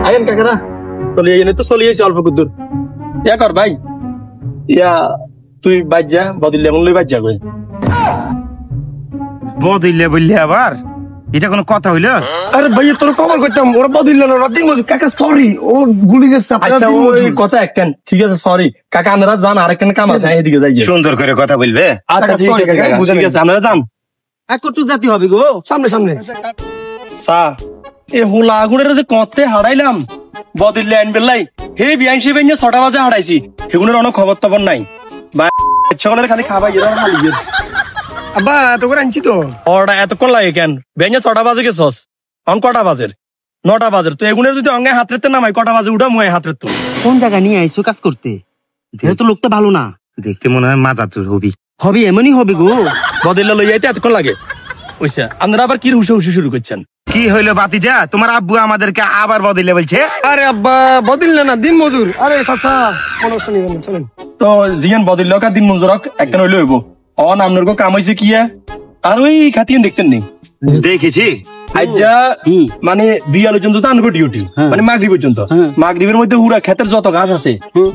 আইন কাকারা চলে এনে তো চলে এসে অল্প দূর ইয়া কর ভাই ইয়া তুই বাজ্যা বদিল্লে মন লই বাজ্যা কই বদিল্লে বললি আবার এটা কোনো কথা হইলো? আরে ভাই তোর কভার করতাম ওরা বদিল্লে না রাত দিন মজুর কাকা সরি ও গুলি গেছে আচ্ছা ওই কথা একখান ঠিক আছে সরি কাকা আপনারা যান আরেকখান কাম আছে এদিকে যাই সুন্দর করে কথা বলবে। আচ্ছা সরি কাকা বুঝে গেছে আপনারা যান একটু জাতি হবে গো সামনে সামনে সা এ হোলা আগুনের যে কতে হারাইলাম বদিল্লে আনবেলাই হে বিয়াংশি বেঞ্জে 6টা বাজে হারাইছি এগুলোর অনেক খবর তবর নাই সকলের খালি খাবাই এরা হালিয়ে আব্বা তো করে আনছি তো ওটা এতক্ষণ লাগে কেন বেঞ্জে 6টা বাজে গেছস অন কটা বাজের 9টা বাজের তো এগুনের যদি অঙ্গে হাত রেতে নামাই কটা বাজে উঠা মুয়ে হাত রেত কোন জায়গা নিয়ে আইছো কাজ করতে তো লোকটা ভালো না দেখতে মনে হয় মাজা তোর হবি হবে এমনই হবে গো বদিল্লা লই যাইতে এতক্ষণ লাগে ওইসা আপনারা আবার কি হুসে হুসে শুরু করছেন কি হইলো বাতিজা তোমার আব্বু আমাদেরকে আবার বদিল্লে বলছে? আরে আব্বা বদিল্লে না দিন মজুর আরে চাচা কোন শুনিবেন চলেন তো জিয়ান বদিল্লা কা দিন মজুরক একখান হইলো হইব অন আপনার কো কাম হইছে কি আর ওই খাতিয়েন দেখছেন নি দেখেছি আজ্জা মানে বিয়াল পর্যন্ত তো আনবো ডিউটি মানে মাগরিব পর্যন্ত মাগরিবের মধ্যে হুরা ক্ষেতের যত ঘাস আছে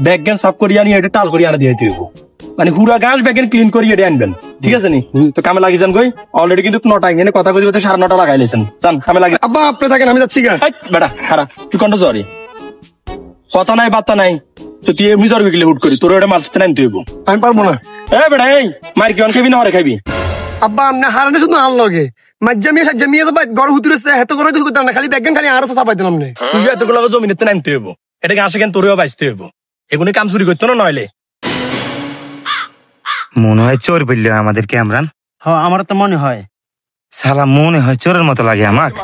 ব্যাগজ্ঞান সাফ করিয়া নিয়ে এটা টাল করিয়া আনা দিয়ে হইব মানে হুরা ঘাস ব্যাগজ্ঞান ক্লিন করিয়া এটা আনবেন ঠিক আছে নি তো কামে লাগি যান কই অলরেডি কিন্তু 9টা এখানে কথা কইতে 9:30 লাগাই লেছেন যান কামে লাগি আব্বা আপনি থাকেন আমি যাচ্ছি গা বেটা খারাপ তুই কন্ট সরি কথা নাই বার্তা নাই তো তুই এমনি জরবে গেলে হুট করি তোর ওটা মারতে নাই তুই আমি পারবো না এ বেটা এই মার কি অন খাবি না হরে খাবি আব্বা আপনি হারানে শুধু হার লগে মাজ্জামিয়া সাজ্জামিয়া তো গড় হুতুরেছে এত করে তো করতাম না খালি ব্যাগন খালি আরো চাপাই দিলাম না তুই এতগুলো জমিনেতে নামতে হইব এটাকে আসে কেন তোরেও বাঁচতে হইব এগুলো কাম চুরি করতো না নইলে মনে হয় চোর বললো আমাদের ক্যামরান। হ্যাঁ আমার তো মনে হয় সালা মনে হয় চোরের মতো লাগে আমাকে।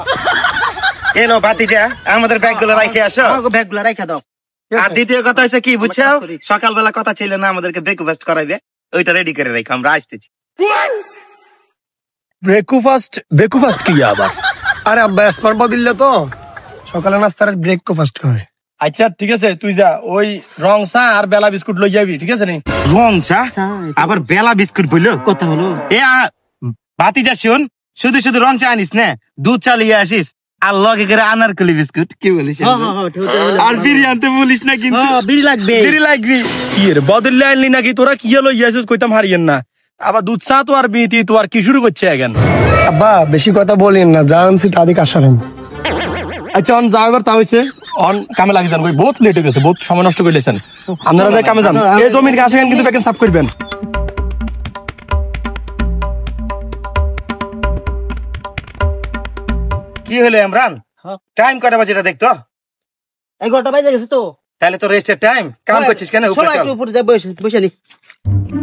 এনো বাতিজা আমাদের ব্যাগগুলো রাখে আসো। ব্যাগগুলো রাখা দাও। আর দ্বিতীয় কথা হচ্ছে কি বুঝছো সকালবেলা কথা ছিল না আমাদেরকে ব্রেকফাস্ট করাইবে ওইটা রেডি করে রাখো আমরা আসতেছি। ব্রেকফাস্ট কি আবার? আরে আব্বা এসপার বদিল্লে তো সকালে নাস্তার ব্রেকফাস্ট করে। আচ্ছা ঠিক আছে তুই যা ওই রং চা আর বেলা বিস্কুট লই যাবি ঠিক আছে নি রং চা আবার বেলা বিস্কুট বললো কথা হলো এ বাতিজা শুন শুধু শুধু রং চা আনিস না দুধ চা লিয়ে আসিস আর লগে করে আনারকলি বিস্কুট কি বলিস আর বিড়ি আনতে বলিস না কিন্তু বিড়ি লাগবে কি রে বদলে আনলি নাকি তোরা কি হলো ইয়াসুস কইতাম হারিয়েন না আবার দুধ চা তো আর বিতি তো আর কি শুরু করছে এখন আব্বা বেশি কথা বলেন না জানছি তাদিক আসারেন আচ্ছা অন যাও এবার তা হইছে অন কামে লাগি যান বহুত লেট হয়ে গেছে বহুত সময় নষ্ট করে লেছেন আপনারা যাই কামে যান এই জমির গাছ এখানে কিন্তু ব্যাকেন সাফ করবেন কি হলো ইমরান টাইম কটা বাজে এটা দেখতো 11টা বাজে গেছে তো তাহলে তো রেস্টের টাইম কাম করছিস কেন উপরে চল একটু উপরে যা বসে নি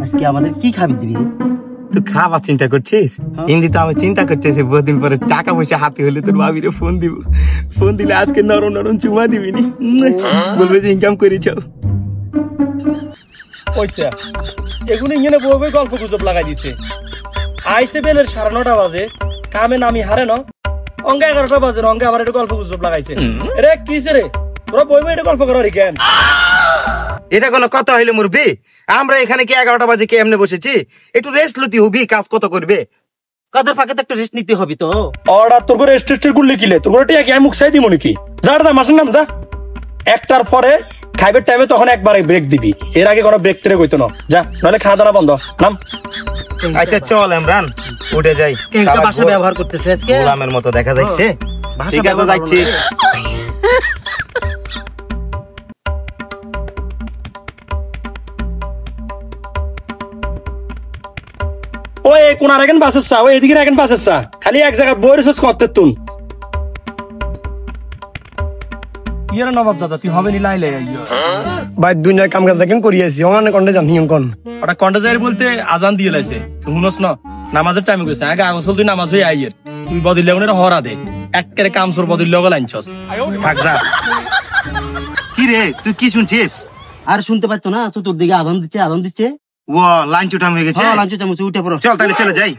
আজকে আমাদের কি খাবি দিবি তুই খাবার চিন্তা করছিস হিন্দি তো আমি চিন্তা করতেছি বহুদিন পরে টাকা পয়সা হাতে হলে তোর ভাবিরে ফোন দিব ফোন দিলে আজকে নরম নরম চুমা দিবি নি বলবে যে ইনকাম করেছ পয়সা এগুলো ইঞ্জিনে বউবে গল্প গুজব লাগাই দিছে আইসে বেলের 9:30 বাজে কামে নামি হারে ন অঙ্গে 11টা বাজে অঙ্গে আবার এটা গল্প গুজব লাগাইছে রে কিসে রে তোরা বইবে এটা গল্প করার কেন এটা কোনো কথা হইলে মুরবি আমরা এখানে কি 11টা বাজে কি এমনি বসেছি একটু রেস্ট লতি হবি কাজ কত করবে কাদের ফাঁকে তো একটু রেস্ট নিতে হবে তো অর্ডার তোর করে রেস্ট গুলি কিলে তোর টিয়া কি মুখ চাই দিমু নাকি যার দা মাসের নাম যা একটার পরে খাইবের টাইমে তখন একবারে ব্রেক দিবি এর আগে কোনো ব্রেক তেরে কইতো না যা নাহলে খাওয়া দাওয়া বন্ধ নাম আচ্ছা চল ইমরান উঠে যাই কেনটা ভাষা ব্যবহার করতেছে আজকে গোলামের মতো দেখা যাচ্ছে ঠিক আছে যাচ্ছি ওই কোন আর এখন বাসের চা ওই এদিকে এখন বাসের চা খালি এক জায়গায় বই রিসার্চ করতে তুন ইয়ার নবাব দাদা তুই হবে নি লাইলে ভাই দুনিয়ার কাম কাজ দেখেন করিয়েছি ওখানে কন্ডে জানি কোন ওটা কন্ডে যাই বলতে আজান দিয়ে লাইছে শুনস না নামাজের টাইম গেছে আগে আগসল তুই নামাজ হয়ে আইয়ের তুই বদিলে ওনের হরা দে একেবারে কাম সর বদিলে লগা লাইনছস থাক যা কি রে তুই কি শুনছিস আর শুনতে পাচ্ছ না চতুর্দিকে আদান দিচ্ছে ও লাঞ্চ টাইম হয়ে গেছে লাঞ্চ টাইম উঠে পড়ো চল তাহলে চলে যাই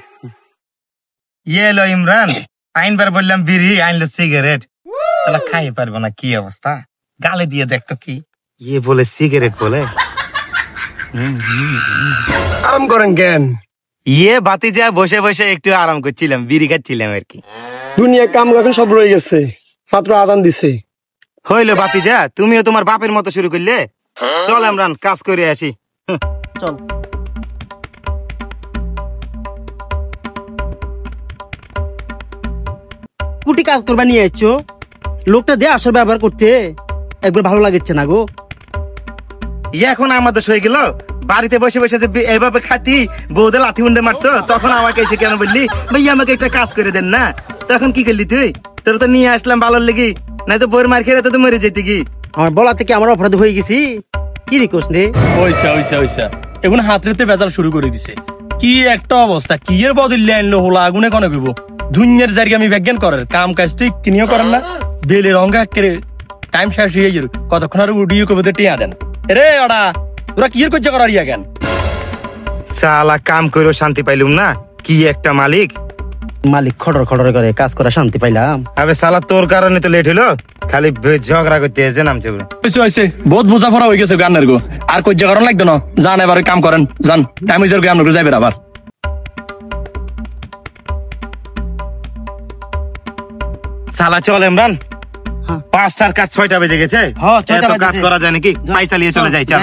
ইয়েলো ইমরান আইনবার বললাম বিড়ি আইনলো সিগারেট তাহলে খাই পারবো না কি অবস্থা গালে দিয়ে দেখতো কি ইয়ে বলে সিগারেট বলে আরাম করেন কেন ইয়ে বাতি যা বসে বসে একটু আরাম করছিলাম বিড়ি খাচ্ছিলাম আর কি দুনিয়ার কাম এখন সব রয়ে গেছে মাত্র আজান দিছে হইলো বাতি যা, তুমিও তোমার বাপের মতো শুরু করলে। চল ইমরান, কাজ করে আসি। চল। কুটি কাজ করবা নিয়ে আসছো, লোকটা দিয়ে আসল ব্যবহার করছে, একবার ভালো লাগছে না গো। এখন আমাদের হয়ে গেল, বাড়িতে বসে বসে যে এইভাবে খাতি বউদের লাথি উন্ডে মারতো, তখন আমাকে এসে কেন বললি ভাই আমাকে একটা কাজ করে দেন না? তখন কি করলি তুই? তোর তো নিয়ে আসলাম ভালোর লেগে, নাই তো বইয়ের মার খেয়ে তো মরে যেতে কি। আমার বলা থেকে আমার অপরাধ হয়ে গেছি, কি রিকোয়েস্ট রে? ওইসা এখন হাত রেতে বেজাল শুরু করে দিছে। কি একটা অবস্থা, কি এর বদলে আনলো হলো আগুনে কনে কইব। দুনিয়ার জায়গা আমি বিজ্ঞান করার কাম কাজ ঠিক কিনিও করেন না, বেলের অঙ্গা করে টাইম শেষ হয়ে যাবে, কতক্ষণ আর উডিও কবে টিয়া দেন রে ওরা, তোরা কি এর করছে করার ইয়া কেন? সালা কাম করেও শান্তি পাইলুম না, কি একটা মালিক। মালিক খড়র খড়র করে কাজ করা শান্তি পাইলাম। আবে সালা তোর কারণে তো লেট হলো, খালি ঝগড়া করতে এসে নামছে। হয়েছে বহুত বোঝা পড়া হয়ে গেছে গানের গো, আর কই কারণ লাগতো না। যান এবার কাম করেন, যান টাইম হয়ে যাবে, আপনার যাইবে আবার। সালা চল ইমরান, 5টার কাজ 6টা বেজে গেছে। হ্যাঁ, 6টা এত কাজ বেজেছে। করা যায় নাকি? পাই চালিয়ে চলে যাই, চল।